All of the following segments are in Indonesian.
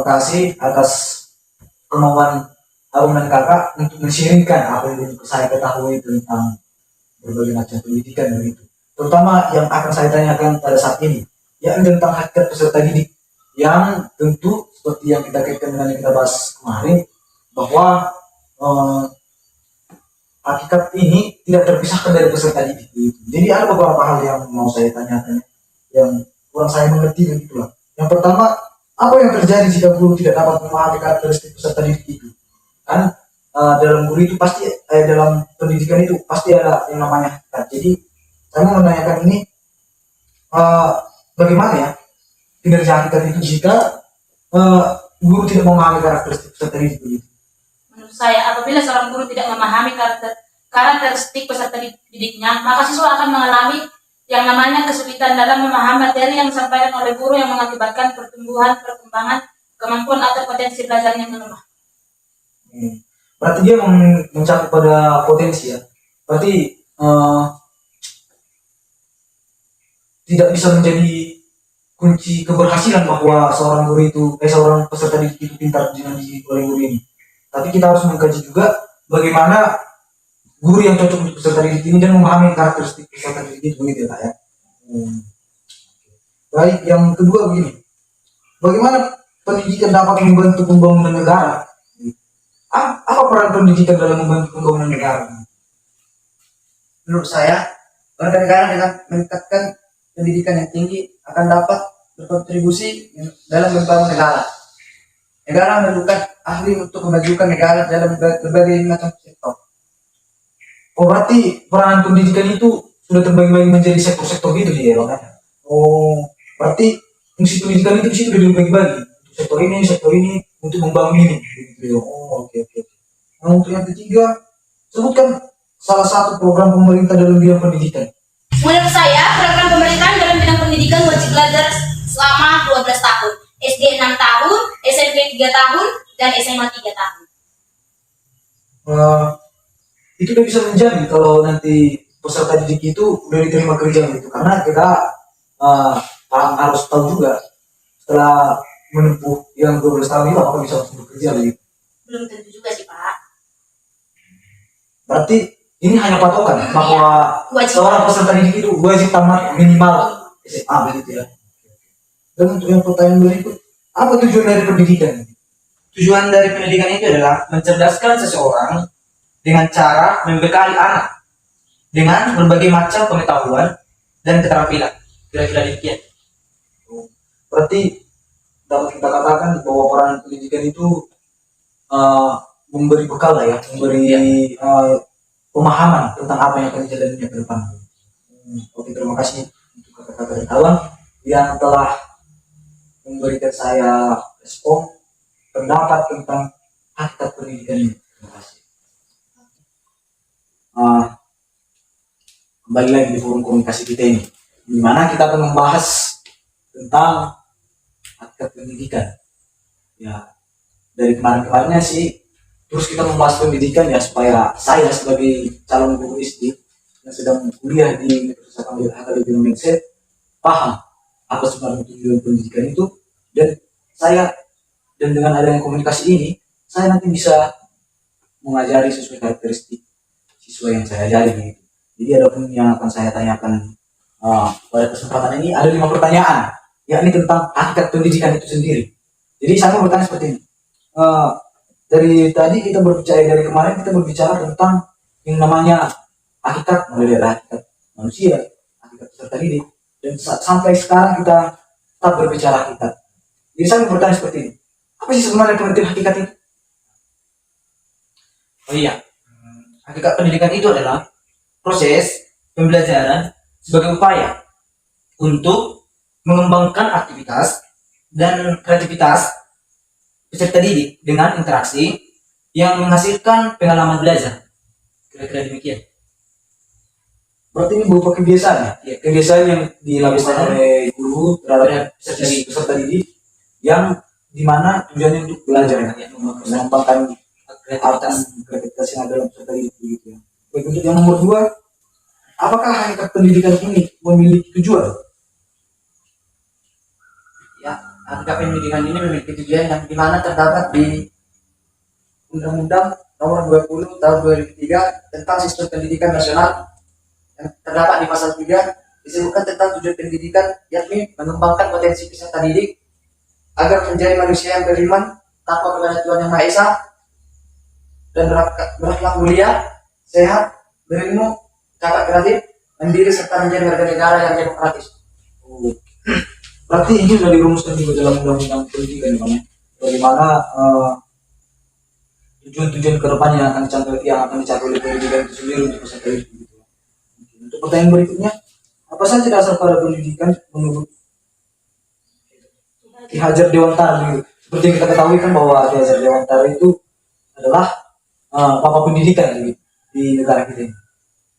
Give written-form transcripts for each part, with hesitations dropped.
kasih atas kemauan abang dan kakak untuk men-sharingkan apa yang saya ketahui tentang berbagai macam pendidikan begitu. Terutama yang akan saya tanyakan pada saat ini, yakni tentang hakikat peserta didik, yang tentu seperti yang kita kaitkan dengan yang kita bahas kemarin, bahwa hakikat ini tidak terpisahkan dari peserta didik. Begitu. Jadi ada beberapa hal yang mau saya tanyakan, yang kurang saya mengerti begitulah. Yang pertama, apa yang terjadi jika guru tidak dapat memahami karakteristik peserta didik itu? Kan dalam guru itu pasti dalam pendidikan itu pasti ada yang namanya hakikat. Jadi saya mau menanyakan ini, bagaimana ya kinerja hakikat itu jika guru tidak memahami karakteristik peserta didik itu? Menurut saya, apabila seorang guru tidak memahami karakteristik peserta didiknya, maka siswa akan mengalami yang namanya kesulitan dalam memahami materi yang disampaikan oleh guru, yang mengakibatkan perkembangan, kemampuan atau potensi belajarnya melemah. Berarti dia mencakup pada potensi ya. Berarti tidak bisa menjadi kunci keberhasilan bahwa seorang guru itu, seorang peserta didik itu pintar dengan dididik oleh guru ini. Tapi kita harus mengkaji juga bagaimana guru yang cocok untuk peserta didik ini dan memahami karakteristik peserta didik itu, begitu ya Kak ya. Baik, yang kedua begini, bagaimana pendidikan dapat membantu pembangunan negara? Apa peran pendidikan dalam membantu pembangunan negara? Menurut saya, warga negara dengan meningkatkan pendidikan yang tinggi akan dapat berkontribusi dalam membangun negara. Negara memerlukan ahli untuk memajukan negara dalam berbagai macam sektor. Oh, berarti peranan pendidikan itu sudah terbagi-bagi menjadi sektor-sektor gitu ya, Bang? Oh, berarti fungsi pendidikan itu di situ sudah dibagi-bagi. Sektor ini untuk membangun ini. Gitu. Oh, oke. Nah, untuk yang ketiga, sebutkan salah satu program pemerintah dalam bidang pendidikan. Menurut saya, program pemerintahan dalam bidang pendidikan wajib belajar selama 12 tahun, SD 6 tahun, SMP 3 tahun, dan SMA 3 tahun. Itu udah bisa menjadi kalau nanti peserta didik itu udah diterima kerja gitu, karena kita harus tahu juga setelah menempuh yang 12 tahun itu apakah bisa langsung bekerja gitu. Belum tentu juga sih Pak. Berarti ini hanya patokan bahwa seorang peserta didik itu wajib tamat minimal SMA begitu ya. Dan untuk yang pertanyaan berikut, apa tujuan dari pendidikan? Tujuan dari pendidikan itu adalah mencerdaskan seseorang dengan cara membekali anak dengan berbagai macam pengetahuan dan keterampilan. Kira-kira demikian. Berarti dapat kita katakan bahwa peran pendidikan itu memberi bekal lah ya, memberi pemahaman tentang apa yang akan dijalaninya ke depan. Oke, terima kasih untuk kata-kata dari kawan yang telah memberikan saya respon pendapat tentang hakikat pendidikan ini. Terima kasih. Kembali lagi di forum komunikasi kita ini, di mana kita akan membahas tentang hakikat pendidikan. Ya, dari kemarin-kemarinnya sih, terus kita membahas pendidikan ya supaya saya sebagai calon guru SD yang sedang kuliah di Universitas Akademi Mindset paham apa sebenarnya tujuan pendidikan itu, dan dengan adanya komunikasi ini saya nanti bisa mengajari sesuai karakteristik siswa yang saya ajari. Jadi ada pun yang akan saya tanyakan pada kesempatan ini ada 5 pertanyaan, yakni tentang hakikat pendidikan itu sendiri. Jadi saya mau bertanya seperti ini. Dari kemarin kita berbicara tentang yang namanya hakikat, mulai dari hakikat manusia, hakikat peserta didik, dan sampai sekarang kita tetap berbicara hakikat. Jadi saya mau bertanya seperti ini, apa sih sebenarnya pengertian hakikat itu? Oh iya, hakikat pendidikan itu adalah proses pembelajaran sebagai upaya untuk mengembangkan aktivitas dan kreativitas peserta didik dengan interaksi yang menghasilkan pengalaman belajar. Kira-kira demikian. Berarti ini berupa kebiasaan ya? Kebiasaan yang dilakukan oleh guru terhadap peserta didik yang dimana tujuannya untuk belajar ya, mengembangkan kreativitas yang ada dalam peserta didik begitu ya. Baik, untuk yang nomor 2, apakah hakikat pendidikan ini memiliki tujuan? Ya, Angka pendidikan ini memiliki tujuan yang dimana terdapat di Undang-Undang Nomor 20 Tahun 2003 tentang Sistem Pendidikan Nasional, yang terdapat di pasal 3 disebutkan tentang tujuan pendidikan, yakni mengembangkan potensi peserta didik agar menjadi manusia yang beriman, takwa kepada Tuhan Yang Maha Esa, dan berakhlak mulia, sehat, berilmu, cakap kreatif, mandiri, serta menjadi warga negara yang demokratis. Oh. Berarti ini sudah dirumuskan juga dalam undang-undang pendidikan, Bang, ya? Bagaimana tujuan-tujuan ke depan yang akan dicapai oleh pendidikan itu sendiri untuk peserta didik, gitu. Untuk pertanyaan berikutnya, apa saja dasar pada pendidikan menurut Ki Hajar Dewantara? Gitu. Seperti yang kita ketahui kan bahwa Ki Hajar Dewantara itu adalah papa pendidikan gitu, di negara kita ini.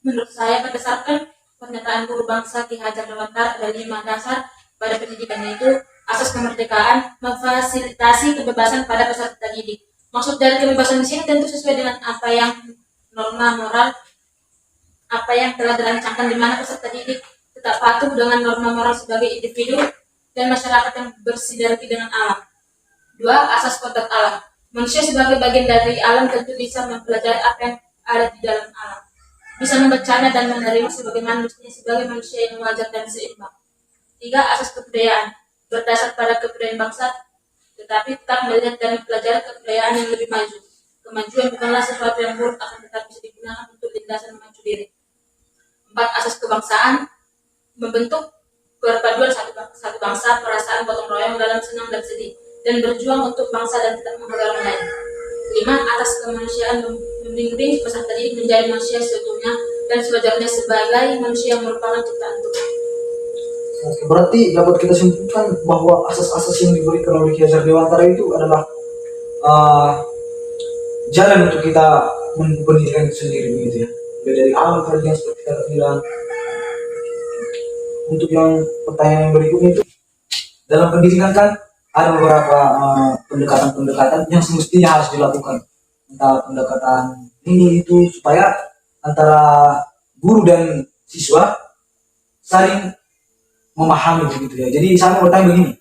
Menurut saya berdasarkan pernyataan guru bangsa Ki Hajar Dewantara ada 5 dasar pada pendidikan, yaitu asas kemerdekaan, memfasilitasi kebebasan pada peserta didik. Maksud dari kebebasan di sini tentu sesuai dengan apa yang norma moral, apa yang telah dirancangkan, di mana peserta didik tetap patuh dengan norma moral sebagai individu dan masyarakat yang bersinergi dengan alam. 2. Asas kodrat alam. Manusia sebagai bagian dari alam tentu bisa mempelajari apa yang ada di dalam alam, bisa membacanya dan menerima sebagaimana mestinya sebagai manusia yang wajar dan seimbang. 3. Asas kebudayaan. Berdasar pada kebudayaan bangsa, tetapi tetap melihat dan mempelajari kebudayaan yang lebih maju. Kemajuan bukanlah sesuatu yang buruk, akan tetapi bisa digunakan untuk lintasan maju diri. 4. Asas kebangsaan. Membentuk perpaduan satu bangsa, perasaan gotong royong dalam senang dan sedih, dan berjuang untuk bangsa dan tidak menghargai orang lain. 5. Atas kemanusiaan. Membimbing peserta didik menjadi manusia seutuhnya dan sewajarnya sebagai manusia yang merupakan ciptaan Tuhan. Oke, berarti dapat kita simpulkan bahwa asas-asas yang diberikan oleh Ki Hajar Dewantara itu adalah jalan untuk kita pendidikan itu sendiri, begitu ya. Dari awal tadi yang seperti kita bilang. Untuk yang pertanyaan yang berikutnya itu, dalam pendidikan kan ada beberapa pendekatan-pendekatan yang semestinya harus dilakukan. Entah pendekatan ini itu supaya antara guru dan siswa saling memahami, begitu ya. Jadi saya mau bertanya begini,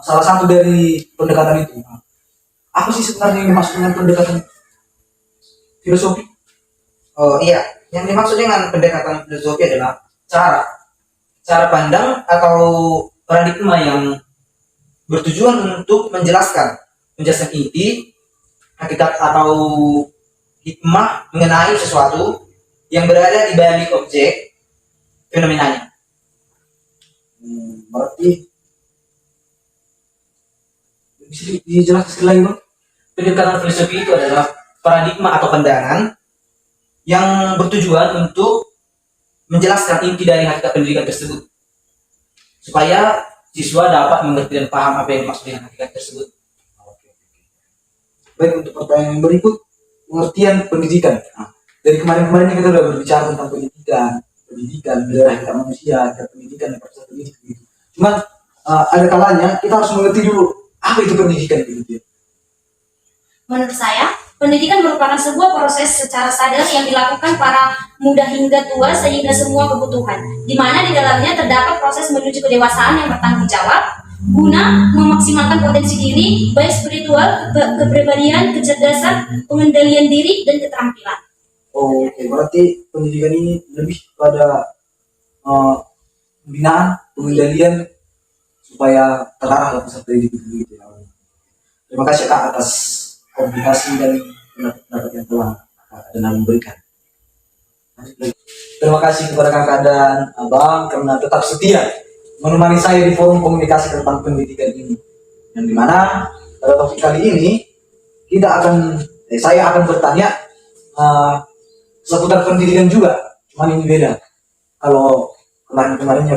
salah satu dari pendekatan itu, apa sih sebenarnya yang dimaksud dengan pendekatan filosofi? Oh iya, yang dimaksud dengan pendekatan filosofi adalah cara pandang atau paradigma yang bertujuan untuk menjelaskan inti, hakikat atau hikmah mengenai sesuatu yang berada di balik objek fenomenanya. Berarti bisa dijelaskan sekali lagi, Bang? Pendekatan filosofi itu adalah paradigma atau pandangan yang bertujuan untuk menjelaskan inti dari hakikat pendidikan tersebut, supaya siswa dapat mengerti dan paham apa yang dimaksud dengan hakikat tersebut. Baik, untuk pertanyaan yang berikut, pengertian pendidikan. Dari kemarin-kemarin ini kita sudah berbicara tentang pendidikan, belajar hakikat manusia, hakikat pendidikan, dan proses pendidik, gitu. Cuman ada kalanya kita harus mengerti dulu apa itu pendidikan, gitu ya. Menurut saya, pendidikan merupakan sebuah proses secara sadar yang dilakukan para muda hingga tua sehingga semua kebutuhan, di mana di dalamnya terdapat proses menuju kedewasaan yang bertanggung jawab, guna memaksimalkan potensi diri, baik spiritual, kepribadian, kecerdasan, pengendalian diri, dan keterampilan. Oh, oke. Berarti pendidikan ini lebih pada pembinaan, pengendalian supaya terarah dalam peserta didik, gitu ya. Terima kasih Kak atas komunikasi dan pendapat yang telah Adnan memberikan. Terima kasih kepada kakak dan abang karena tetap setia menemani saya di forum komunikasi tentang pendidikan ini. Yang dimana pada topik kali ini saya akan bertanya seputar pendidikan juga, cuma ini beda. Kalau kemarin-kemarinnya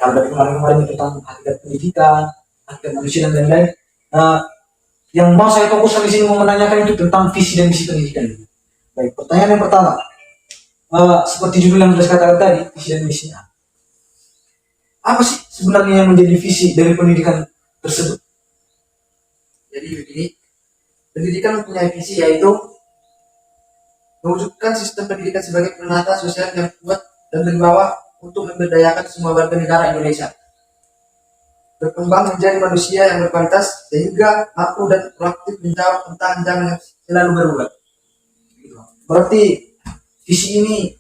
kalau dari kemarin-kemarin tentang hakikat pendidikan, hakikat manusia dan lain-lain. Yang mau saya fokuskan di sini mau menanyakan itu tentang visi dan misi pendidikan. Baik, pertanyaan yang pertama, seperti judul yang sudah katakan tadi, visi dan misi. Apa sih sebenarnya yang menjadi visi dari pendidikan tersebut? Jadi begini, pendidikan mempunyai visi yaitu mewujudkan sistem pendidikan sebagai penata sosial yang kuat dan berwibawa untuk memberdayakan semua warga negara Indonesia. berkembang menjadi manusia yang berkualitas sehingga mampu dan proaktif menjawab tantangan zaman yang selalu berubah. Berarti visi ini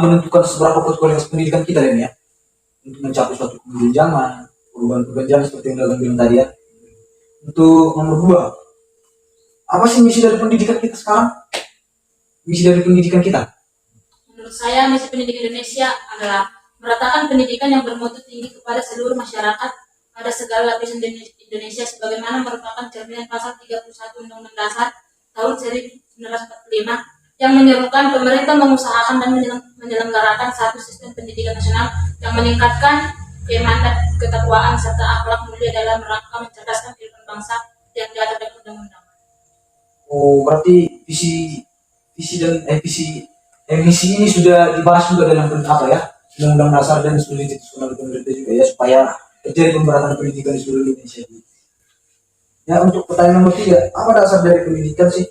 menentukan seberapa kualitas pendidikan kita ya, untuk mencapai suatu kemudian zaman, perubahan zaman seperti yang dalam bilang tadi ya. Untuk nomor 2, apa sih misi dari pendidikan kita sekarang? Misi dari pendidikan kita? Menurut saya, misi pendidikan Indonesia adalah meratakan pendidikan yang bermutu tinggi kepada seluruh masyarakat pada segala lapisan di Indonesia, sebagaimana merupakan cerminan pasal 31 Undang-Undang Dasar tahun 1945 yang menyerukan pemerintah mengusahakan dan menyelenggarakan satu sistem pendidikan nasional yang meningkatkan keimanan, ketakwaan, serta akhlak mulia dalam rangka mencerdaskan kehidupan bangsa yang diatur dalam undang-undang. Oh, berarti misi ini sudah dibahas juga dalam apa ya? Undang-Undang Dasar dan sudah ditetapkan oleh pemerintah juga ya, supaya terjadi pemerataan pendidikan di seluruh Indonesia. Ya, untuk pertanyaan nomor 3, apa dasar dari pendidikan sih?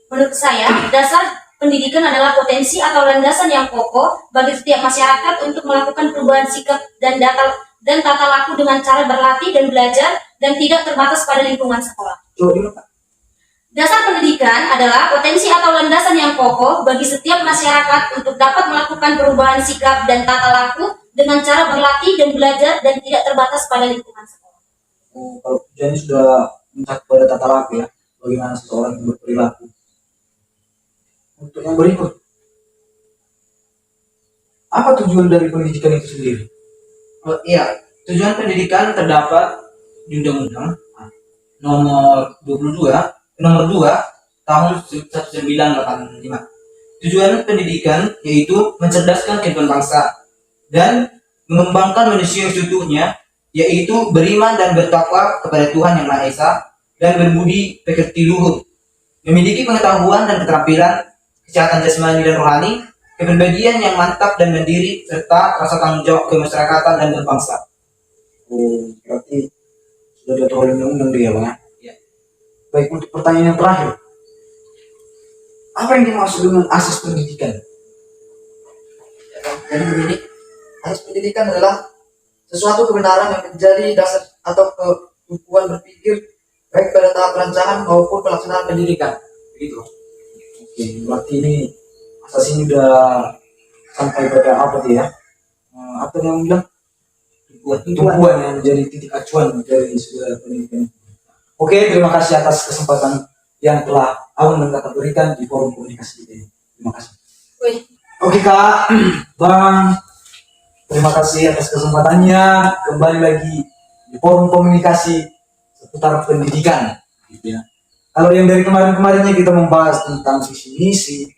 Menurut saya, dasar pendidikan adalah potensi atau landasan yang kokoh bagi setiap masyarakat untuk melakukan perubahan sikap dan tata laku dengan cara berlatih dan belajar dan tidak terbatas pada lingkungan sekolah. Coba dulu, Pak. Dasar pendidikan adalah potensi atau landasan yang kokoh bagi setiap masyarakat untuk dapat melakukan perubahan sikap dan tata laku dengan cara berlatih dan belajar dan tidak terbatas pada lingkungan sekolah. Oh, kalau tujuannya sudah mencakup pada tata laku ya, bagaimana seseorang itu berperilaku. Untuk yang berikut, apa tujuan dari pendidikan itu sendiri? Oh, iya, tujuan pendidikan terdapat di Undang-Undang nomor 2 tahun 1985. Tujuan pendidikan yaitu mencerdaskan kehidupan bangsa dan mengembangkan manusia yang seutuhnya, yaitu beriman dan bertakwa kepada Tuhan Yang Maha Esa dan berbudi pekerti luhur, memiliki pengetahuan dan keterampilan, kesehatan jasmani dan rohani, kepribadian yang mantap dan mandiri, serta rasa tanggung jawab kemasyarakatan dan berbangsa. Oh, berarti sudah diatur oleh undang-undang dia, Bang. Ya. Baik, untuk pertanyaan yang terakhir, apa yang dimaksud dengan asas pendidikan? Jadi begini, asas pendidikan adalah sesuatu kebenaran yang menjadi dasar atau kemampuan berpikir baik pada tahap perancangan maupun pelaksanaan pendidikan. Begitu. Oke, berarti ini asas ini udah sampai pada apa dia? Apa yang bilang? Tumpuan yang menjadi titik acuan dari segala pendidikan. Oke, terima kasih atas kesempatan yang telah Abang dan Kakak berikan di forum komunikasi ini. Terima kasih. Wih, Oke Kak, Bang, terima kasih atas kesempatannya kembali lagi di forum komunikasi seputar pendidikan. Gitu ya. Kalau yang dari kemarin-kemarinnya kita membahas tentang visi misi,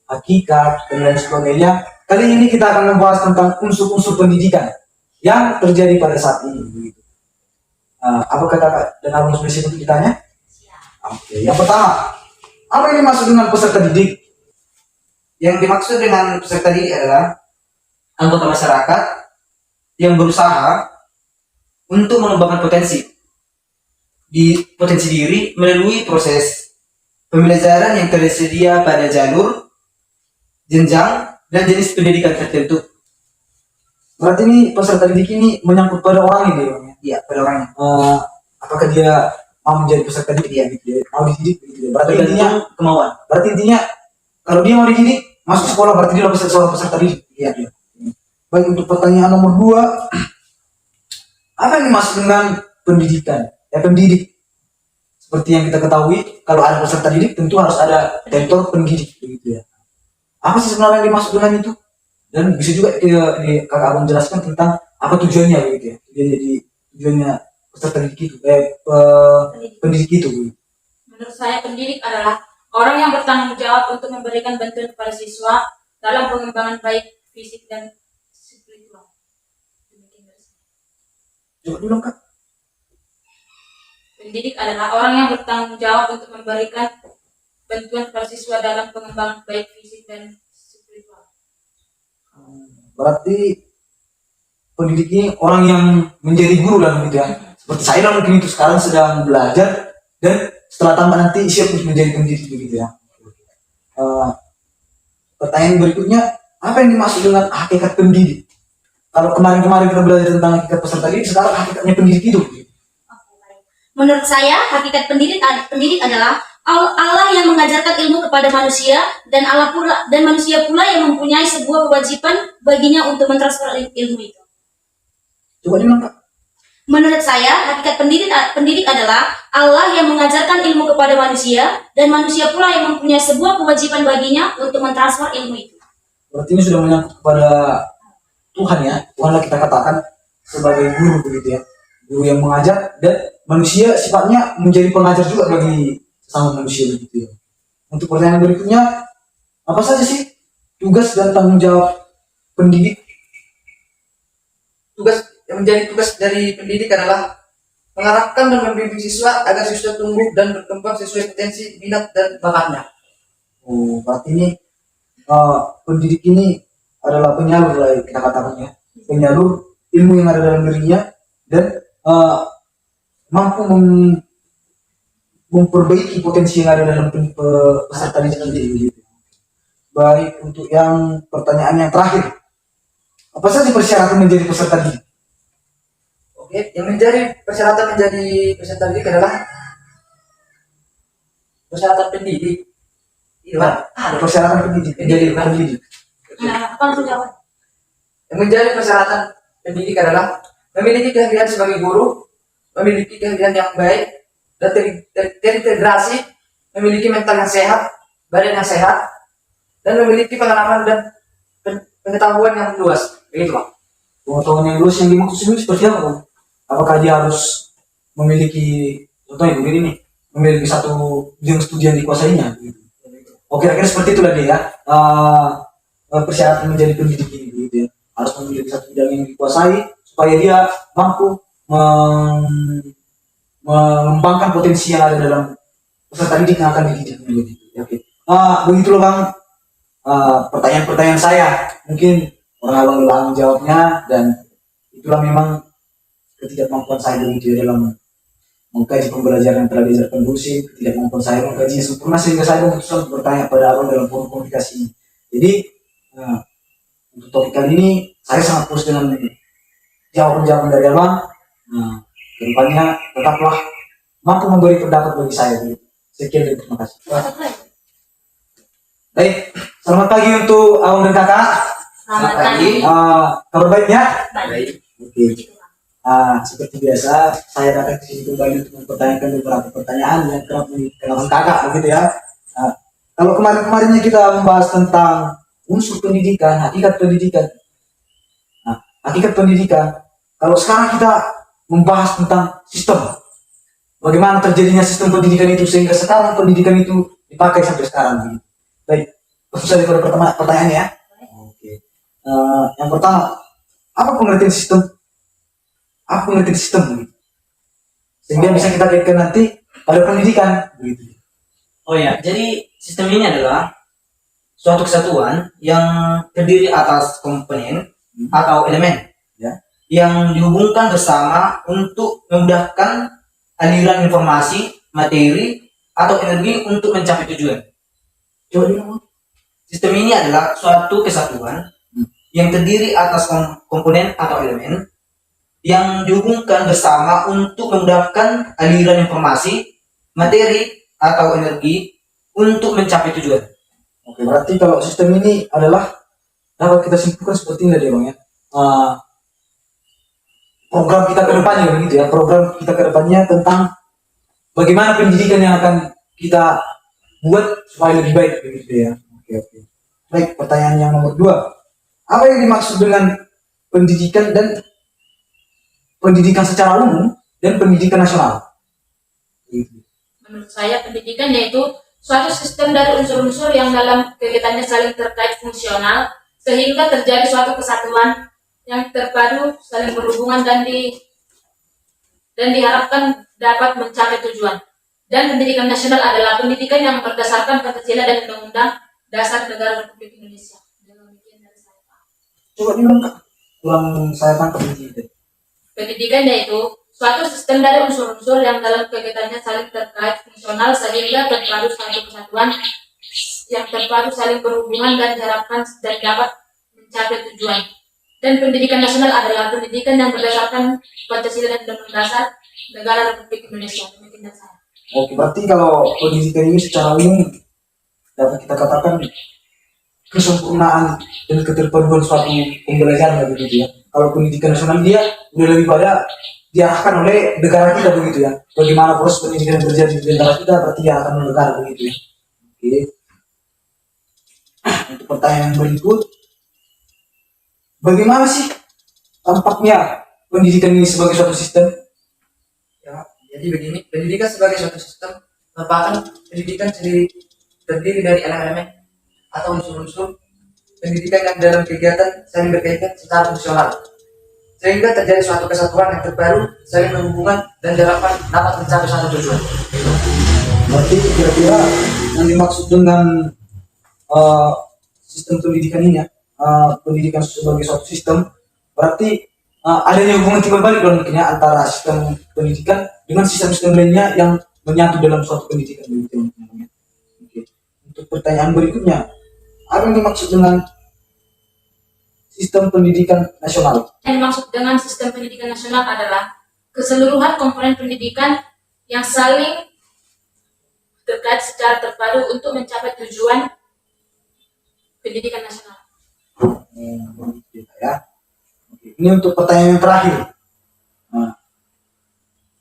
hakikat, dan lain sebagainya, kali ini kita akan membahas tentang unsur-unsur pendidikan yang terjadi pada saat ini. Begitu. Apa kata dan Abang spesifik untuk ditanya? Oke, yang pertama, apa yang dimaksud dengan peserta didik? Yang dimaksud dengan peserta didik adalah anggota masyarakat yang berusaha untuk mengembangkan potensi diri melalui proses pembelajaran yang tersedia pada jalur, jenjang, dan jenis pendidikan tertentu. Berarti ini peserta didik ini menyangkut pada orang ini, Bang. Iya, pada orangnya. Apakah dia mau menjadi peserta didik ya, gitu ya? Mau dididik gitu ya. Berarti intinya Tergantung kemauan. Berarti intinya kalau dia mau dididik masuk sekolah berarti dia adalah seorang peserta didik. Iya. Baik, untuk pertanyaan nomor 2, apa yang dimaksud dengan pendidikan? Pendidik. Seperti yang kita ketahui, kalau ada peserta didik tentu harus ada tutor pendidik begitu ya. Apa sih sebenarnya yang dimaksud dengan itu? Dan bisa juga Kakak Abang jelaskan tentang apa tujuannya begitu ya. Jadi tujuannya peserta didik itu, pendidik itu. Begitu. menurut saya pendidik adalah orang yang bertanggung jawab untuk memberikan bantuan kepada siswa dalam pengembangan baik fisik dan spiritual. Demikian dari saya. Coba dulu Kak. Pendidik adalah orang yang bertanggung jawab untuk memberikan bantuan kepada siswa dalam pengembangan baik fisik dan spiritual. Berarti pendidik ini orang yang menjadi guru lah gitu ya. Seperti saya lah mungkin itu sekarang sedang belajar dan setelah tamat nanti siap untuk menjadi pendidik begitu ya. Pertanyaan berikutnya, apa yang dimaksud dengan hakikat pendidik? Kalau kemarin-kemarin kita belajar tentang hakikat peserta didik, sekarang hakikatnya pendidik itu. Menurut saya, hakikat pendidik adalah Allah yang mengajarkan ilmu kepada manusia dan manusia pula yang mempunyai sebuah kewajiban baginya untuk mentransfer ilmu itu. Coba diulang, Kak. Menurut saya, hakikat pendidik adalah Allah yang mengajarkan ilmu kepada manusia dan manusia pula yang mempunyai sebuah kewajiban baginya untuk mentransfer ilmu itu. Berarti ini sudah menyangkut kepada Tuhan ya. Tuhanlah kita katakan sebagai guru begitu ya. Guru yang mengajar dan manusia sifatnya menjadi pengajar juga bagi sesama manusia begitu ya. Untuk pertanyaan berikutnya, apa saja sih tugas dan tanggung jawab pendidik? Yang menjadi tugas dari pendidik adalah mengarahkan dan membimbing siswa agar siswa tumbuh dan berkembang sesuai potensi, minat, dan bakatnya. Oh, berarti ini pendidik ini adalah penyalur lah kita katakan ya. Penyalur ilmu yang ada dalam dirinya dan mampu memperbaiki potensi yang ada dalam peserta didik ini. Gitu. Baik, untuk yang pertanyaan yang terakhir, apa saja persyaratan menjadi peserta didik? Oke, yang menjadi persyaratan menjadi peserta didik adalah persyaratan pendidik. Iya, Persyaratan pendidik menjadi pendidik. Nah, langsung jawab. Yang menjadi persyaratan pendidik adalah memiliki keahlian sebagai guru, memiliki keahlian yang baik, dan terintegrasi, memiliki mental yang sehat, badan yang sehat, dan memiliki pengalaman dan pengetahuan yang luas. Begitu, Pak. Pengetahuan yang luas yang dimaksud ini seperti apa, Bang? Apakah dia harus memiliki, contohnya begini nih, memiliki satu bidang studi yang dikuasainya? Gitu. Oke, kira-kira seperti itulah dia ya. Persyaratan menjadi pendidik ini, gitu ya. Harus memiliki satu bidang yang dikuasai supaya dia mampu mengembangkan potensi yang ada dalam peserta didik yang akan dididik. Gitu. Oke. Begitulah Bang. Pertanyaan-pertanyaan saya, mungkin orang abang ulang jawabnya, dan itulah memang ketidakmampuan saya begitu dalam mengkaji pembelajaran yang telah diajarkan dosen, ketidakmampuan saya mengkaji sempurna sehingga saya memutuskan untuk bertanya pada abang dalam forum komunikasi ini. Jadi untuk topik kali ini saya sangat puas dengan jawaban-jawaban dari abang. Kedepannya tetaplah mampu memberi pendapat bagi saya. Sekian dan terima kasih. Baik, selamat pagi untuk abang dan kakak. Selamat pagi. Kabar baiknya? Baik. Oke. Seperti biasa, saya datang ke sini kembali untuk mempertanyakan beberapa pertanyaan yang kerap dikenalkan kakak, begitu ya. Kalau kemarin-kemarinnya kita membahas tentang unsur pendidikan, hakikat pendidikan. Hakikat pendidikan. Kalau sekarang kita membahas tentang sistem, bagaimana terjadinya sistem pendidikan itu sehingga sekarang pendidikan itu dipakai sampai sekarang. Begitu. Baik, langsung saja pada pertanyaannya ya. Oke. Yang pertama, apa pengertian sistem? Apa pengertian sistem? Begitu. Sehingga bisa kita kaitkan nanti pada pendidikan. Begitu. Oh ya, jadi sistem ini adalah suatu kesatuan yang terdiri atas komponen atau elemen Ya. yang dihubungkan bersama untuk memudahkan aliran informasi, materi, atau energi untuk mencapai tujuan. Coba dulu. Sistem ini adalah suatu kesatuan yang terdiri atas komponen atau elemen yang dihubungkan bersama untuk memudahkan aliran informasi, materi, atau energi untuk mencapai tujuan. Oke, berarti kalau sistem ini adalah dapat kita simpulkan seperti ini dia Bang ya. Program kita ke depannya begitu ya. Program kita ke depannya tentang bagaimana pendidikan yang akan kita buat supaya lebih baik begitu ya. Oke. Baik, pertanyaan yang nomor 2. Apa yang dimaksud dengan pendidikan dan pendidikan secara umum dan pendidikan nasional? Menurut saya pendidikan yaitu suatu sistem dari unsur-unsur yang dalam kegiatannya saling terkait fungsional sehingga terjadi suatu kesatuan yang terpadu, saling berhubungan dan diharapkan dapat mencapai tujuan. Dan pendidikan nasional adalah pendidikan yang berdasarkan Pancasila dan Undang-Undang Dasar Negara Republik Indonesia. Demikian dari saya, Pak. Coba diulang, kurang saya tangkap begitu. Pendidikan yaitu suatu sistem dari unsur-unsur yang dalam kegiatannya saling terkait fungsional sehingga terpadu suatu kesatuan yang terpadu saling berhubungan dan diharapkan dan dapat mencapai tujuan. Dan pendidikan nasional adalah pendidikan yang berdasarkan Pancasila dan Undang-Undang Dasar Negara Republik Indonesia. Demikian saya. Oke, berarti kalau pendidikan ini secara umum dapat kita katakan kesempurnaan dan keterpaduan suatu pembelajaran begitu ya. Kalau pendidikan nasional dia udah lebih pada diarahkan oleh negara kita begitu ya. Bagaimana proses pendidikan yang terjadi di negara kita berarti diarahkan oleh negara begitu ya. Oke. Untuk pertanyaan berikut, bagaimana sih tampaknya pendidikan ini sebagai suatu sistem? Ya, jadi begini, pendidikan sebagai suatu sistem merupakan pendidikan terdiri dari elemen-elemen atau unsur-unsur pendidikan yang dalam kegiatan saling berkaitan secara fungsional, sehingga terjadi suatu kesatuan yang terbaru, saling berhubungan dan dapat mencapai suatu tujuan. Berarti kira-kira yang dimaksud dengan sistem pendidikan ini ya, pendidikan sebagai suatu sistem, berarti adanya hubungan timbal balik dong mungkin ya antara sistem pendidikan dengan sistem-sistem lainnya yang menyatu dalam suatu pendidikan begitu. Oke. Untuk pertanyaan berikutnya, apa yang dimaksud dengan sistem pendidikan nasional? Yang dimaksud dengan sistem pendidikan nasional adalah keseluruhan komponen pendidikan yang saling terkait secara terpadu untuk mencapai tujuan pendidikan nasional. Ya. Oke. Ini untuk pertanyaan yang terakhir. Nah,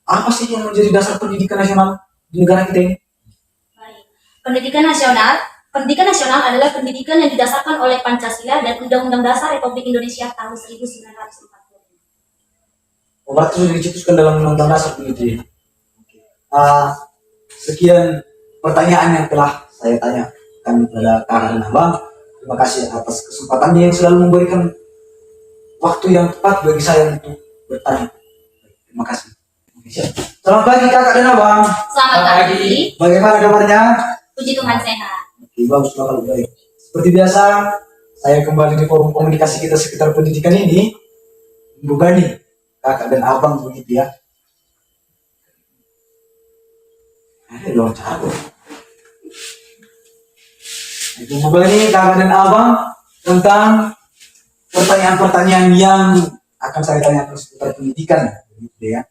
apa sih yang menjadi dasar pendidikan nasional di negara kita ini? Baik. Pendidikan nasional adalah pendidikan yang didasarkan oleh Pancasila dan Undang-Undang Dasar Republik Indonesia tahun 1945. Oh, berarti sudah dicetuskan dalam undang-undang dasar begitu ya. Oke. Sekian pertanyaan yang telah saya tanyakan kepada Kakak dan Abang. Terima kasih atas kesempatannya yang selalu memberikan waktu yang tepat bagi saya untuk bertanya. Terima kasih. Oke, siap. Selamat pagi Kakak dan Abang. Selamat pagi. Bagaimana kabarnya? Puji Tuhan sehat. Oke, baguslah kalau baik. Seperti biasa, saya kembali di forum komunikasi kita sekitar pendidikan ini membebani Kakak dan Abang begitu ya. Ada dong cara. Itu membebani Kakak dan Abang tentang pertanyaan-pertanyaan yang akan saya tanyakan seputar pendidikan begitu ya.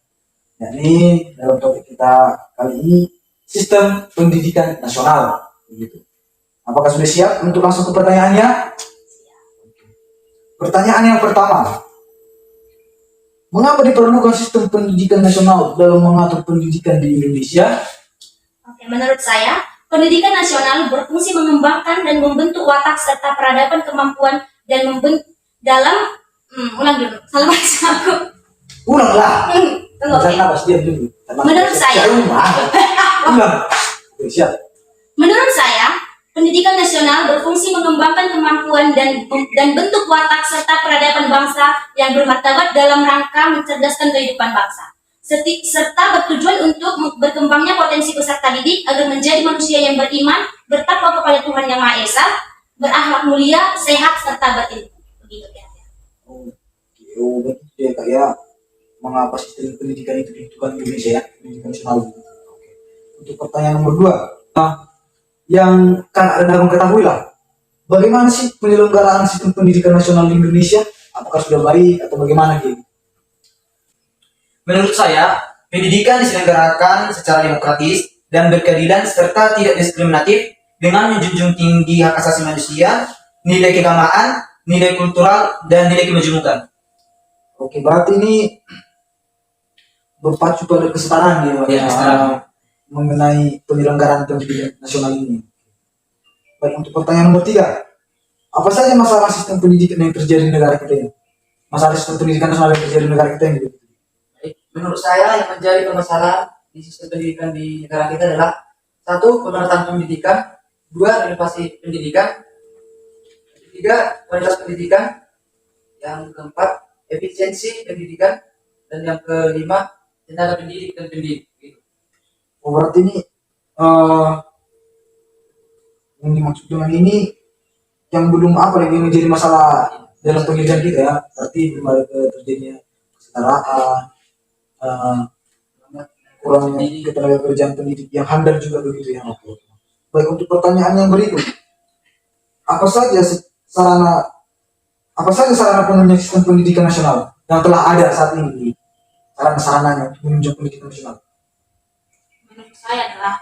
Yakni dalam topik kita kali ini sistem pendidikan nasional begitu. Apakah sudah siap untuk langsung ke pertanyaannya? Pertanyaan yang pertama, mengapa diperlukan sistem pendidikan nasional dalam mengatur pendidikan di Indonesia? Oke, menurut saya, pendidikan nasional berfungsi mengembangkan dan membentuk watak serta peradaban kemampuan dan ulang dulu, salah baca aku. Ulanglah. Tunggu, oke. Jangan nafas, diam dulu. Menurut saya. Ulang. Oke, siap. Menurut saya, pendidikan nasional berfungsi mengembangkan kemampuan dan bentuk watak serta peradaban bangsa yang bermartabat dalam rangka mencerdaskan kehidupan bangsa, serta bertujuan untuk berkembangnya potensi peserta didik agar menjadi manusia yang beriman, bertakwa kepada Tuhan Yang Maha Esa, berakhlak mulia, sehat serta berilmu. Begitu kira-kira. Oh, begitu ya Kak ya. Mengapa sistem pendidikan itu dibutuhkan di Indonesia ya? Pendidikan nasional. Oke. Untuk pertanyaan nomor 2. Yang kan Anda mengetahui lah, bagaimana sih penyelenggaraan sistem pendidikan nasional di Indonesia? Apakah sudah baik atau bagaimana gitu? Menurut saya, pendidikan diselenggarakan secara demokratis dan berkeadilan serta tidak diskriminatif dengan menjunjung tinggi hak asasi manusia, nilai keagamaan, nilai kultural, dan nilai kemajemukan. Oke, berarti ini berpacu pada kesetaraan ya, Pak, Ya, kesetaraan. mengenai penyelenggaraan pendidikan nasional ini. Baik, untuk pertanyaan nomor 3, apa saja masalah sistem pendidikan yang terjadi di negara kita ini? Masalah sistem pendidikan nasional yang terjadi di negara kita ini. Baik, menurut saya yang menjadi permasalahan di sistem pendidikan di negara kita adalah 1. Pemerataan pendidikan, 2. Inovasi pendidikan, 3. Kualitas pendidikan, yang keempat efisiensi pendidikan, dan yang kelima tenaga pendidik dan pendidik. Oh, berarti ini yang dimaksud dengan ini yang belum apa lagi menjadi masalah dalam pendidikan kita ya. Berarti belum ada terjadinya kesetaraan, kurangnya ketenaga kerjaan pendidik yang handal juga begitu ya. Baik, untuk pertanyaan yang berikut, apa saja sarana apa saja sarana penunjang sistem pendidikan nasional yang telah ada saat ini? Sarana-sarananya untuk menunjang pendidikan nasional. Menurut saya adalah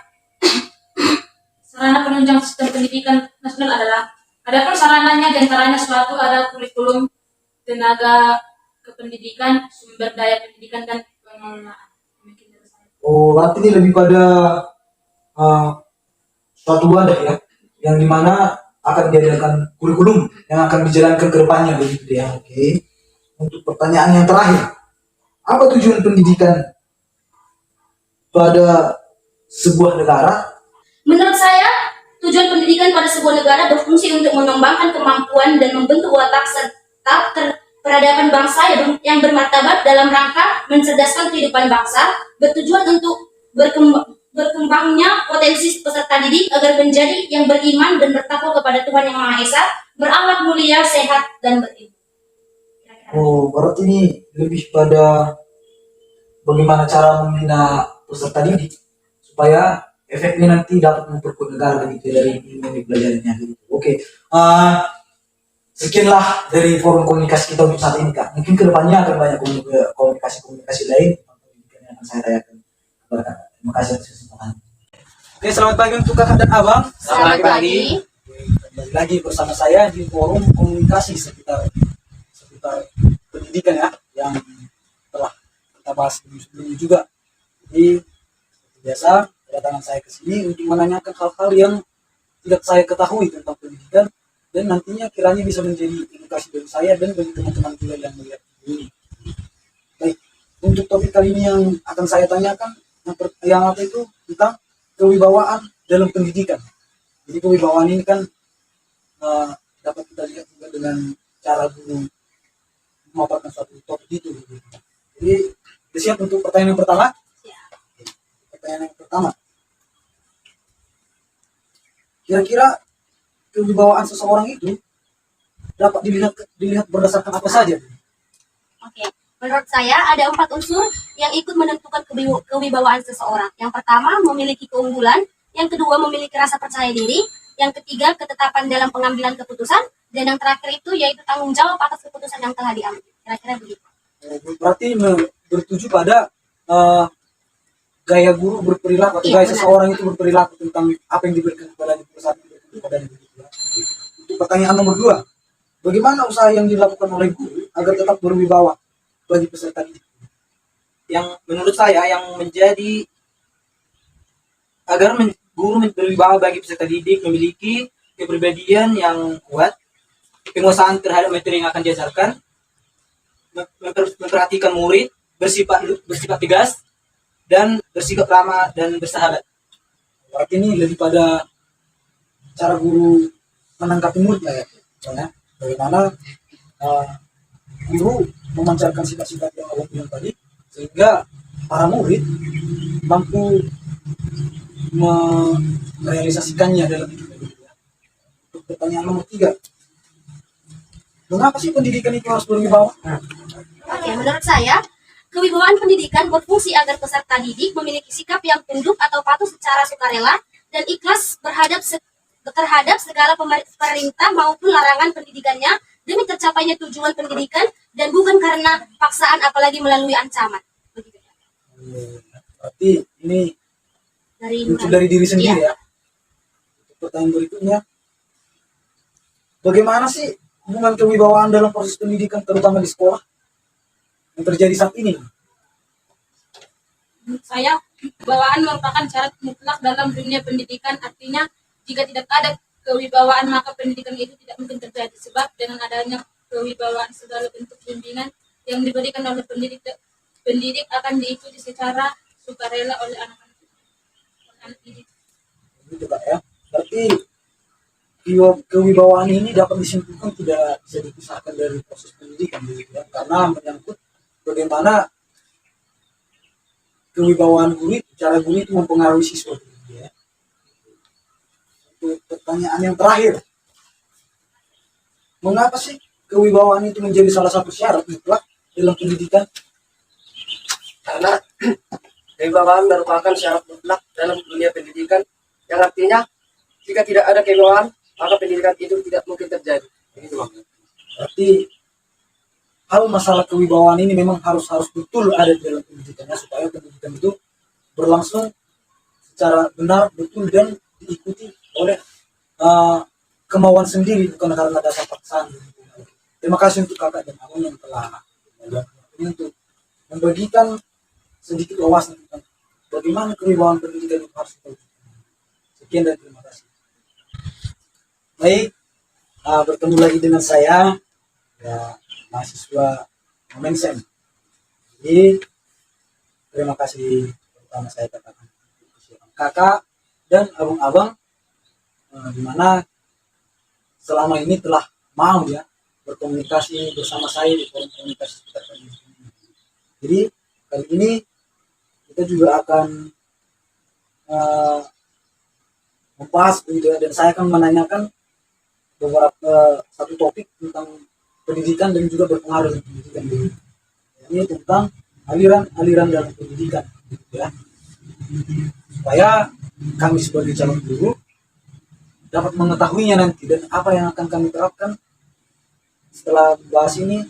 sarana penunjang sistem pendidikan nasional adalah adapun sarananya diantaranya suatu ada kurikulum, tenaga kependidikan, sumber daya pendidikan dan pengelolaan. Demikian dari saya. Oh, berarti ini lebih pada uh, suatu wadah ya, yang dimana akan diadakan kurikulum yang akan dijalankan ke depannya begitu ya. Oke. Untuk pertanyaan yang terakhir, apa tujuan pendidikan pada sebuah negara? Menurut saya, tujuan pendidikan pada sebuah negara berfungsi untuk mengembangkan kemampuan dan membentuk watak serta peradaban bangsa yang bermartabat dalam rangka mencerdaskan kehidupan bangsa, bertujuan untuk berkembangnya potensi peserta didik agar menjadi yang beriman dan bertakwa kepada Tuhan Yang Maha Esa, berakhlak mulia, sehat, dan berilmu. Oh, berarti ini lebih pada bagaimana cara membina peserta didik supaya efeknya nanti dapat memperkuat negara begitu dari ilmu yang dipelajarinya gitu. Oke. Sekianlah dari forum komunikasi kita untuk saat ini Kak. Mungkin kedepannya akan banyak komunikasi lain tentang pendidikan yang akan saya tanyakan kepada Kak. Terima kasih atas kesempatan. Oke, selamat pagi untuk kakak dan abang. Selamat pagi. Kembali lagi bersama saya di forum komunikasi seputar pendidikan ya, yang telah kita bahas sebelumnya juga. Jadi seperti biasa kedatangan saya ke sini untuk menanyakan hal-hal yang tidak saya ketahui tentang pendidikan dan nantinya kiranya bisa menjadi edukasi bagi saya dan bagi teman-teman juga yang melihat ini. Baik, untuk topik kali ini yang akan saya tanyakan yang apa itu tentang kewibawaan dalam pendidikan. Jadi kewibawaan ini kan dapat kita lihat juga dengan cara guru memaparkan suatu topik itu. Jadi siap untuk pertanyaan yang pertama? Pertanyaan yang pertama. Kira-kira kewibawaan seseorang itu dapat dilihat berdasarkan apa saja? Oke, menurut saya ada 4 unsur yang ikut menentukan kewibawaan seseorang. Yang pertama, memiliki keunggulan. Yang kedua, memiliki rasa percaya diri. Yang ketiga, ketetapan dalam pengambilan keputusan. Dan yang terakhir itu yaitu tanggung jawab atas keputusan yang telah diambil. Kira-kira begitu. Berarti bertuju pada gaya guru berperilaku atau Iya, gaya benar. seseorang itu berperilaku tentang apa yang diberikan kepada perusahaan kepadanya. Untuk pertanyaan nomor 2, bagaimana usaha yang dilakukan oleh guru agar tetap berwibawa bagi peserta didik? Yang menurut saya yang menjadi agar guru berwibawa bagi peserta didik memiliki kepribadian yang kuat, penguasaan terhadap materi yang akan diajarkan, memperhatikan murid, bersifat tegas, dan bersikap ramah dan bersahabat. Berarti ini lebih pada cara guru menanggapi murid lah ya. Soalnya bagaimana guru memancarkan sifat-sifat yang Allah bilang tadi sehingga para murid mampu merealisasikannya dalam hidupnya. Untuk pertanyaan nomor 3, mengapa sih pendidikan itu harus berwibawa? Oke, menurut saya, kewibawaan pendidikan berfungsi agar peserta didik memiliki sikap yang tunduk atau patuh secara sukarela dan ikhlas terhadap segala perintah maupun larangan pendidikannya demi tercapainya tujuan pendidikan dan bukan karena paksaan apalagi melalui ancaman. Begitu. Berarti ini Dari muncul dari diri sendiri ya. Untuk pertanyaan berikutnya, bagaimana sih hubungan kewibawaan dalam proses pendidikan terutama di sekolah yang terjadi saat ini? Menurut saya, kewibawaan merupakan syarat mutlak dalam dunia pendidikan. Artinya, jika tidak ada kewibawaan, maka pendidikan itu tidak mungkin terjadi. Sebab dengan adanya kewibawaan, segala bentuk bimbingan yang diberikan oleh pendidik akan diikuti secara sukarela oleh anak-anak didik. Gitu Kak ya. Berarti kewibawaan ini dapat disimpulkan tidak bisa dipisahkan dari proses pendidikan gitu ya. Karena menyangkut bagaimana kewibawaan guru, cara guru itu mempengaruhi siswa gitu ya. Untuk pertanyaan yang terakhir, mengapa sih kewibawaan itu menjadi salah satu syarat mutlak dalam pendidikan? Karena kewibawaan merupakan syarat mutlak dalam dunia pendidikan, yang artinya jika tidak ada kewibawaan maka pendidikan itu tidak mungkin terjadi. Begitu Bang. Berarti hal masalah kewibawaan ini memang harus betul ada di dalam pendidikannya supaya pendidikan itu berlangsung secara benar, betul, dan diikuti oleh kemauan sendiri, bukan karena dasar paksaan. Terima kasih untuk kakak dan abang yang telah ini untuk membagikan sedikit wawasan tentang bagaimana kewibawaan pendidikan itu harus kita wujudkan. Sekian dan terima kasih. Baik, bertemu lagi dengan saya, ya, mahasiswa Momensen. Jadi terima kasih pertama saya katakan kakak dan abang-abang, di mana selama ini telah mau ya berkomunikasi bersama saya di forum komunikasi sekitar pendidikan ini. Jadi kali ini kita juga akan membahas begitu ya, dan saya akan menanyakan beberapa satu topik tentang pendidikan dan juga berpengaruh dengan pendidikan ini. Ini tentang aliran dalam pendidikan, gitu ya. Supaya kami sebagai calon guru dapat mengetahuinya nanti dan apa yang akan kami terapkan setelah bahas ini,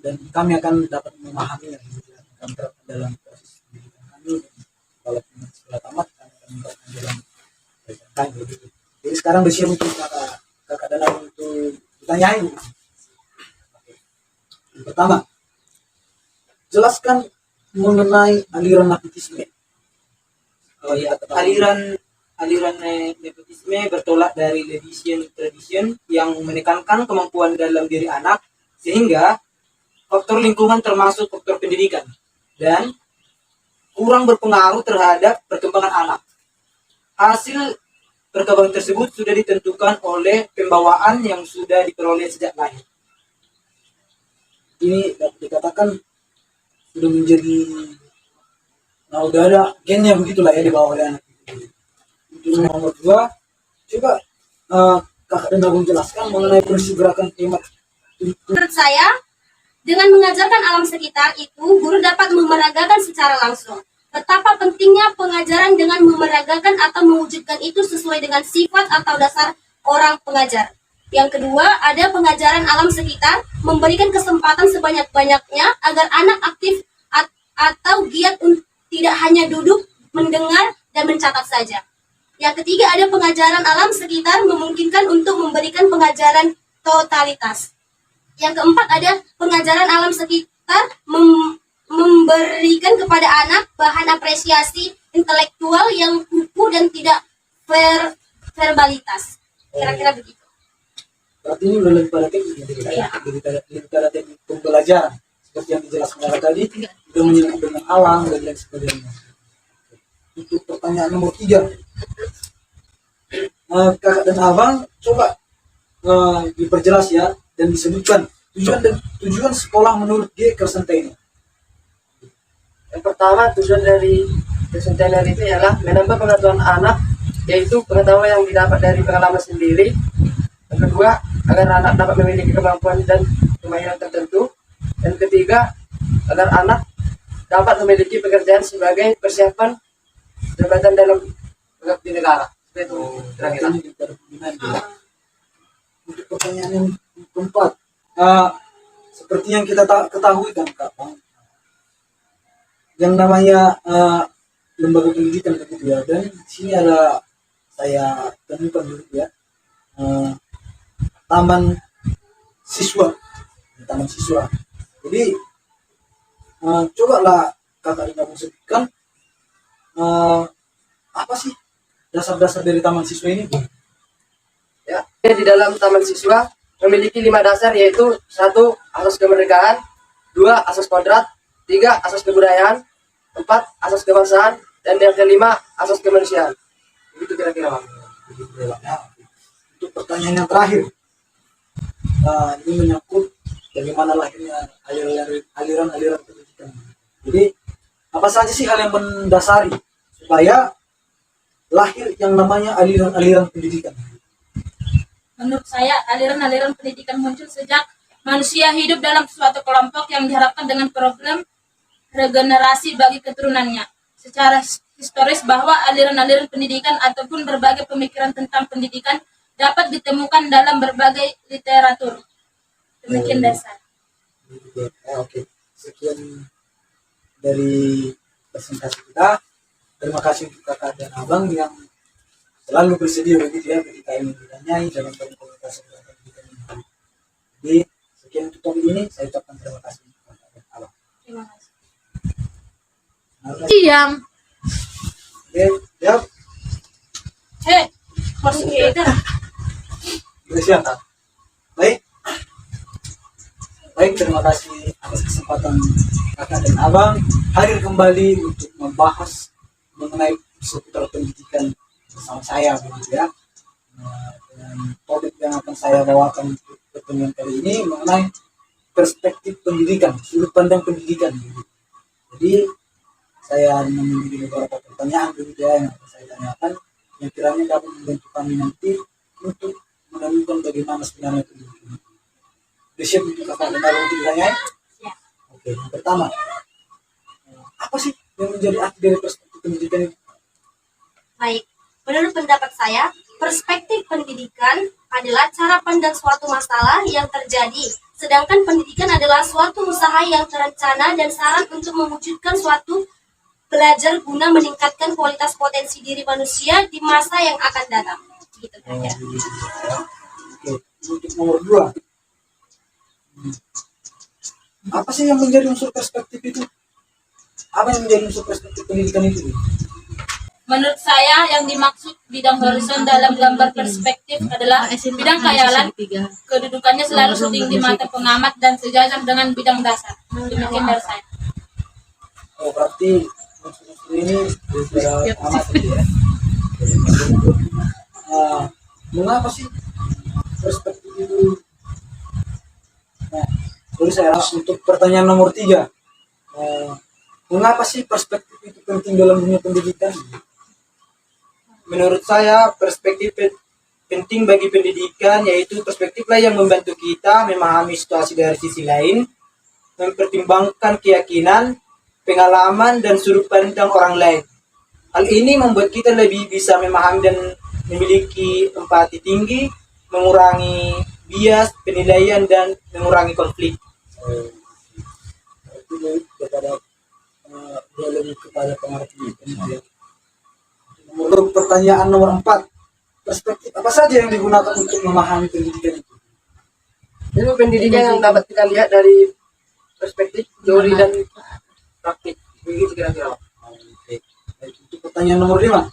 dan kami akan dapat memahaminya kami terapkan dalam proses pendidikan kami. Kalau setelah tamat kami akan menerapkan dalam pendidikan kami begitu. Jadi sekarang bersiap untuk kakak dan abang untuk ditanyain. Yang pertama, jelaskan mengenai aliran nepotisme. Aliran nepotisme bertolak dari Lewisian tradition yang menekankan kemampuan dalam diri anak, sehingga faktor lingkungan termasuk faktor pendidikan dan kurang berpengaruh terhadap perkembangan anak. Hasil perkembangan tersebut sudah ditentukan oleh pembawaan yang sudah diperoleh sejak lahir. Ini dapat dikatakan sudah menjadi, nah udah ada gennya begitulah ya di bawah oleh anak. Untuk nomor 2, coba kakak dan abang jelaskan mengenai prinsip gerakan hemat. Menurut saya, dengan mengajarkan alam sekitar itu, guru dapat memeragakan secara langsung betapa pentingnya pengajaran dengan memeragakan atau mewujudkan itu sesuai dengan sifat atau dasar orang pengajar. Yang kedua, ada pengajaran alam sekitar, memberikan kesempatan sebanyak-banyaknya agar anak aktif atau giat tidak hanya duduk, mendengar, dan mencatat saja. Yang ketiga, ada pengajaran alam sekitar memungkinkan untuk memberikan pengajaran totalitas. Yang keempat, ada pengajaran alam sekitar memberikan kepada anak bahan apresiasi intelektual yang kukuh dan tidak verbalitas. Kira-kira begitu. Berarti ini udah lebih pada teknik, lebih pada teknik pembelajaran seperti yang dijelaskan oleh tadi, udah menyangkut dengan alam dan lain sebagainya. Untuk pertanyaan nomor 3, kakak dan abang coba diperjelas ya dan disebutkan tujuan sekolah menurut G. Kersenteiner. Yang pertama, tujuan dari Kersenteiner itu ialah menambah pengetahuan anak, yaitu pengetahuan yang didapat dari pengalaman sendiri. Yang kedua, agar anak dapat memiliki kemampuan dan kemahiran tertentu. Dan ketiga, agar anak dapat memiliki pekerjaan sebagai persiapan jabatan dalam pengabdi negara. Itu kira-kira. Untuk pertanyaan yang keempat, seperti yang kita ketahui kan Kak, yang namanya lembaga pendidikan begitu ya, dan di sini ada saya temukan dulu ya, taman siswa. Jadi cobalah kakak dan abang sebutkan apa sih dasar-dasar dari taman siswa ini? Ya, di dalam taman siswa memiliki 5 dasar, yaitu 1. Asas kemerdekaan, 2. Asas kodrat, 3. Asas kebudayaan, 4. Asas kebangsaan, dan yang kelima asas kemanusiaan. Begitu kira-kira, Bang. Untuk pertanyaan yang terakhir, ini menyangkut bagaimana lahirnya aliran pendidikan. Jadi apa saja sih hal yang mendasari supaya lahir yang namanya aliran pendidikan? Menurut saya, aliran-aliran pendidikan muncul sejak manusia hidup dalam suatu kelompok yang diharapkan dengan problem regenerasi bagi keturunannya. Secara historis bahwa aliran-aliran pendidikan ataupun berbagai pemikiran tentang pendidikan dapat ditemukan dalam berbagai literatur. Demikian dari saya. Oke, sekian dari presentasi kita. Terima kasih untuk kakak dan abang yang selalu bersedia begitu ya ketika ingin ditanyai dalam komunitas pendidikan ini. Jadi sekian untuk topik ini, saya ucapkan terima kasih untuk kakak dan abang. Terima kasih. Diam. Oke, siap. Hei, masuk kita. Sudah siap. Baik. Baik, terima kasih atas kesempatan kakak dan abang hadir kembali untuk membahas mengenai seputar pendidikan bersama saya begitu ya. Dan topik yang akan saya bawakan untuk pertemuan kali ini mengenai perspektif pendidikan, sudut pandang pendidikan. Gitu. Jadi saya memiliki beberapa pertanyaan begitu ya yang akan saya tanyakan yang kiranya dapat membantu kami nanti untuk menemukan bagaimana sebenarnya pendidikan. Sudah siap untuk kakak dan abang untuk ditanyai? Oke, yang pertama, apa sih yang menjadi arti dari perspektif pendidikan itu? Baik, menurut pendapat saya, perspektif pendidikan adalah cara pandang suatu masalah yang terjadi. Sedangkan pendidikan adalah suatu usaha yang terencana dan saran untuk mewujudkan suatu belajar guna meningkatkan kualitas potensi diri manusia di masa yang akan datang. Gitu saja. Oke, untuk nomor 2, apa sih yang menjadi unsur perspektif itu? Apa yang menjadi unsur perspektif pendidikan itu? Menurut saya yang dimaksud bidang horizon dalam gambar perspektif adalah bidang khayalan, kedudukannya selalu setinggi mata pengamat dan sejajar dengan bidang dasar. Demikian dari saya. Oh, berarti unsur-unsur ini sudah amat ya. Mengapa sih perspektif itu? Nah, terus saya untuk pertanyaan nomor 3, mengapa sih perspektif itu penting dalam dunia pendidikan? Menurut saya perspektif penting bagi pendidikan, yaitu perspektiflah yang membantu kita memahami situasi dari sisi lain, mempertimbangkan keyakinan, pengalaman, dan sudut pandang orang lain. Hal ini membuat kita lebih bisa memahami dan memiliki empati tinggi, mengurangi bias, penilaian, dan mengurangi konflik. Itu kepada dia lebih kepada pengertian. Untuk pertanyaan nomor 4, perspektif apa saja yang digunakan untuk memahami pendidikan itu? Itu pendidikan yang dapat kita lihat dari perspektif teori dan praktik. Begitu kira-kira. Oke. Baik, untuk pertanyaan nomor 5,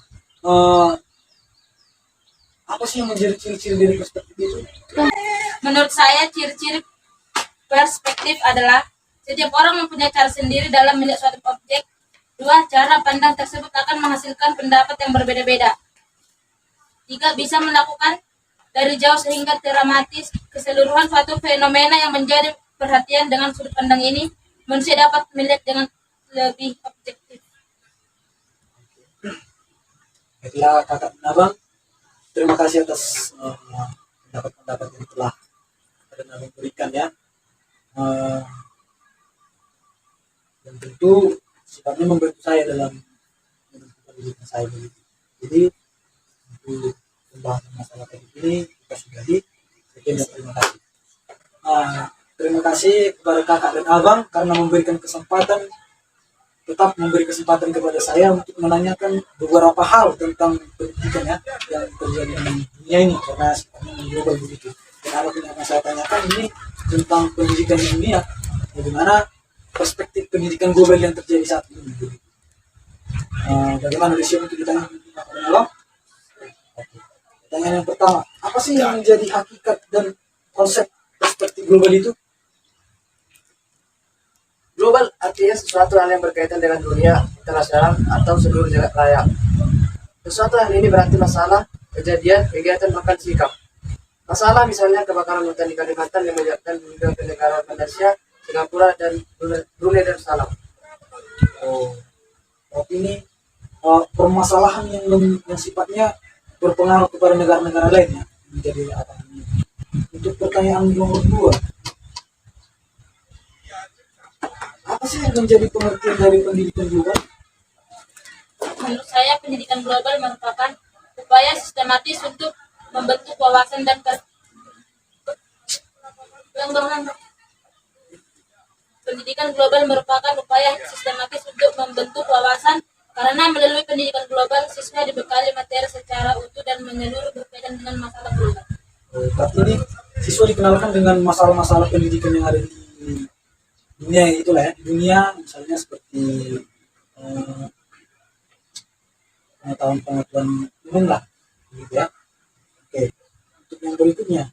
apa sih yang menjadi ciri-ciri dari perspektif itu? Menurut saya ciri-ciri perspektif adalah setiap orang mempunyai cara sendiri dalam melihat suatu objek. 2, cara pandang tersebut akan menghasilkan pendapat yang berbeda-beda. 3, bisa melakukan dari jauh sehingga teramati keseluruhan suatu fenomena yang menjadi perhatian. Dengan sudut pandang ini, manusia dapat melihat dengan lebih objektif. Baiklah kakak dan abang, terima kasih atas pendapat-pendapat yang telah kakak dan abang berikan ya. Dan tentu sifatnya membantu saya dalam pendidikan saya begitu. Jadi untuk pembahasan masalah tadi ini kita sudahi. Sekian dan terima kasih. Terima kasih kepada kakak dan abang karena memberi kesempatan kepada saya untuk menanyakan beberapa hal tentang pendidikan ya yang terjadi di dunia ini karena sifatnya global begitu. Dan apa yang akan saya tanyakan ini tentang pendidikan di dunia, bagaimana perspektif pendidikan global yang terjadi saat ini. Bagaimana risiko untuk ditanya Allah? Pertanyaan yang pertama, apa sih yang menjadi hakikat dan konsep perspektif global itu? Global artinya sesuatu hal yang berkaitan dengan dunia internasional atau seluruh jagat raya. Sesuatu hal ini berarti masalah, kejadian, kegiatan, bahkan sikap. Masalah misalnya kebakaran hutan di Kalimantan yang menyebabkan hingga ke negara Malaysia, Singapura, dan Brunei Darussalam. Oh, tapi ini permasalahan yang sifatnya berpengaruh kepada negara-negara lain ya, menjadi apa ini. Untuk pertanyaan nomor 2, apa sih yang menjadi pengertian dari pendidikan global? Menurut saya pendidikan global merupakan upaya sistematis untuk membentuk wawasan dan Pengembangan pendidikan global merupakan upaya sistematis untuk membentuk wawasan karena melalui pendidikan global siswa dibekali materi secara utuh dan menyeluruh berkaitan dengan masalah global. Berarti ini siswa dikenalkan dengan masalah-masalah pendidikan yang ada di dunia itulah ya, di dunia misalnya seperti pengetahuan umum lah, gitu ya. Oke, untuk yang berikutnya,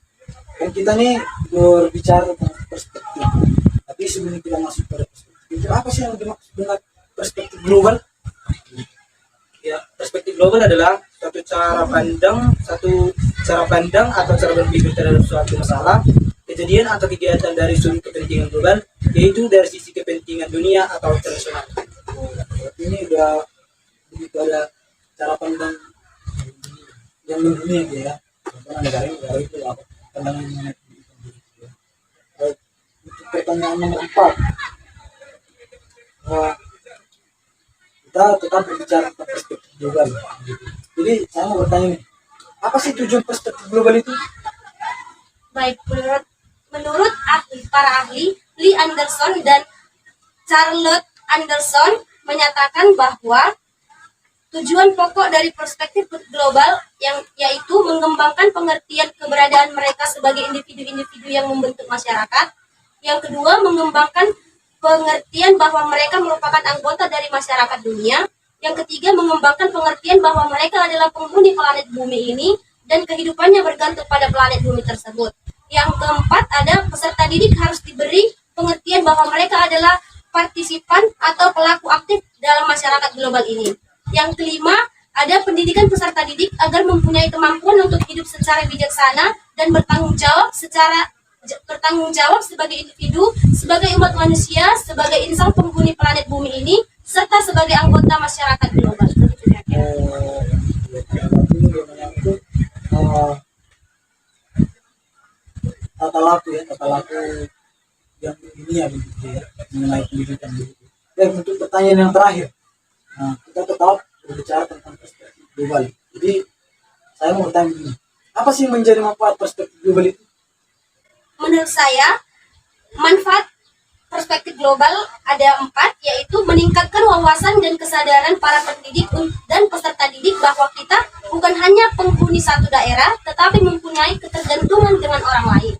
kan kita nih berbicara tentang perspektif, tapi sebelum kita masuk pada perspektif itu apa sih yang dimaksud dengan perspektif global? Ya, perspektif global adalah satu cara pandang atau cara berpikir terhadap suatu masalah, kejadian atau kegiatan dari sudut kepentingan global, yaitu dari sisi kepentingan dunia atau internasional. Berarti ini udah begitu ada cara pandang yang mendunia gitu ya. Karena negara itu apa pandangan mengenai pendidikan gitu ya. Untuk pertanyaan nomor 4, kita tetap berbicara tentang perspektif global. Jadi saya mau bertanya nih, apa sih tujuan perspektif global itu? Baik, menurut para ahli Lee Anderson dan Charlotte Anderson menyatakan bahwa tujuan pokok dari perspektif global yaitu mengembangkan pengertian keberadaan mereka sebagai individu-individu yang membentuk masyarakat. Yang kedua, mengembangkan pengertian bahwa mereka merupakan anggota dari masyarakat dunia. Yang ketiga, mengembangkan pengertian bahwa mereka adalah penghuni planet bumi ini dan kehidupannya bergantung pada planet bumi tersebut. Yang keempat, ada peserta didik harus diberi pengertian bahwa mereka adalah partisipan atau pelaku aktif dalam masyarakat global ini. Yang kelima, ada pendidikan peserta didik agar mempunyai kemampuan untuk hidup secara bijaksana dan bertanggung jawab sebagai individu, sebagai umat manusia, sebagai insan penghuni planet bumi ini, serta sebagai anggota masyarakat global. Tata laku yang dunia begitu ya, mengenai pendidikan begitu. Dan untuk pertanyaan yang terakhir, kita tetap berbicara tentang perspektif global. Jadi saya mau bertanya begini, apa sih yang menjadi manfaat perspektif global itu? Menurut saya, manfaat perspektif global ada 4, yaitu meningkatkan wawasan dan kesadaran para pendidik dan peserta didik bahwa kita bukan hanya penghuni satu daerah, tetapi mempunyai ketergantungan dengan orang lain.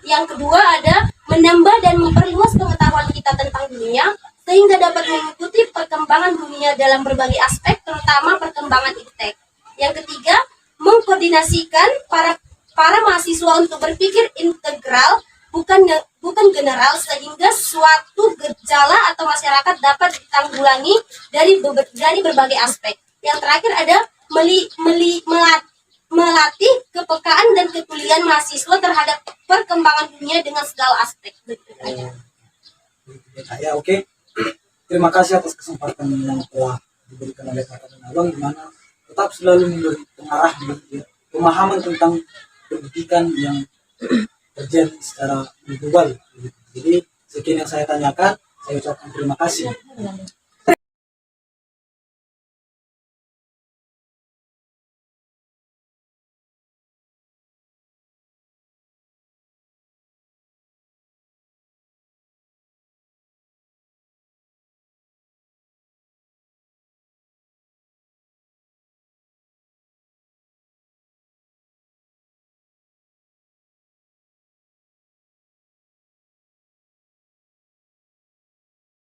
Yang kedua, ada menambah dan memperluas pengetahuan kita tentang dunia, sehingga dapat mengikuti perkembangan dunia dalam berbagai aspek, terutama perkembangan iptek. Yang ketiga, mengkoordinasikan para mahasiswa untuk berpikir integral, bukan general, sehingga suatu gejala atau masyarakat dapat ditanggulangi dari berbagai aspek. Yang terakhir ada melatih kepekaan dan kepedulian mahasiswa terhadap perkembangan dunia dengan segala aspek. Ya, oke. Terima kasih atas kesempatan yang telah diberikan oleh kakak dan abang, di mana tetap selalu memberi pengarah ya, pemahaman tentang pendidikan yang terjadi secara global. Jadi sekian yang saya tanyakan, saya ucapkan terima kasih.